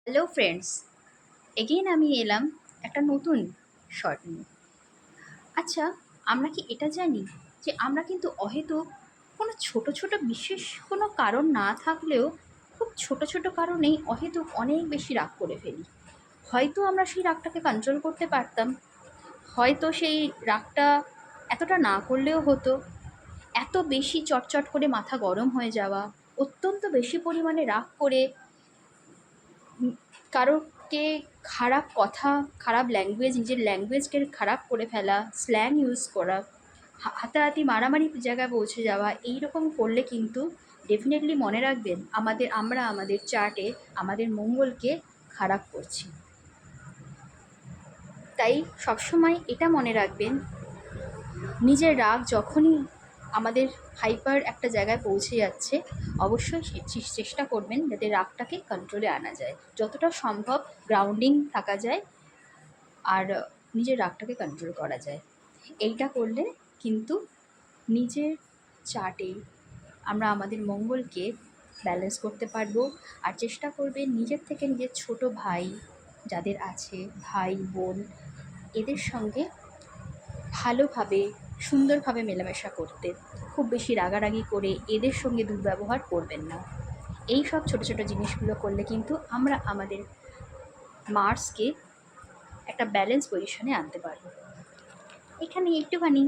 Hello friends, again আমি এলাম একটা নতুন শর্ট নিয়ে। আচ্ছা, আমরা কি এটা জানি যে আমরা কিন্তু অহেতুক কোনো ছোট ছোট বিশেষ কোনো কারণ না থাকলেও খুব ছোট ছোট কারণেই অহেতুক অনেক বেশি রাগ করে ফেলি। হয়তো আমরা সেই রাগটাকে কন্ট্রোল করতে পারতাম, হয়তো সেই রাগটা এতটা না করলেও হতো। এত বেশি চটচট করে মাথা গরম হয়ে যাওয়া, অত্যন্ত বেশি পরিমাণে রাগ করে কারোকে খারাপ কথা, খারাপ ল্যাঙ্গুয়েজ, নিজের ল্যাঙ্গুয়েজকে খারাপ করে ফেলা, স্ল্যাং ইউজ করা, হাতাহাতি মারামারি জায়গায় পৌঁছে যাওয়া, এই রকম করলে কিন্তু ডেফিনেটলি মনে রাখবেন আমরা আমাদের চার্টে আমাদের মঙ্গলকে খারাপ করছি। তাই সবসময় এটা মনে রাখবেন, নিজের রাগ যখনই আমাদের হাইপার একটা জায়গায় পৌঁছে যাচ্ছে, অবশ্যই চেষ্টা করবেন যাতে রাগটাকে কন্ট্রোলে আনা যায়, যতটা সম্ভব গ্রাউন্ডিং থাকা যায় আর নিজের রাগটাকে কন্ট্রোল করা যায়। এইটা করলে কিন্তু নিজের চার্টে আমরা আমাদের মঙ্গলকে ব্যালেন্স করতে পারবো। আর চেষ্টা করবেন নিজের থেকে নিজের ছোট ভাই যাদের আছে, ভাই বোন, এদের সঙ্গে ভালোভাবে সুন্দরভাবে মেলামেশা করতে, খুব বেশি রাগারাগি করে এদের সঙ্গে দুর্ব্যবহার করবেন না। এই সব ছোটো ছোটো জিনিসগুলো করলে কিন্তু আমরা আমাদের মার্সকে একটা ব্যালেন্স পজিশনে আনতে পারবো। এখানে একটুখানি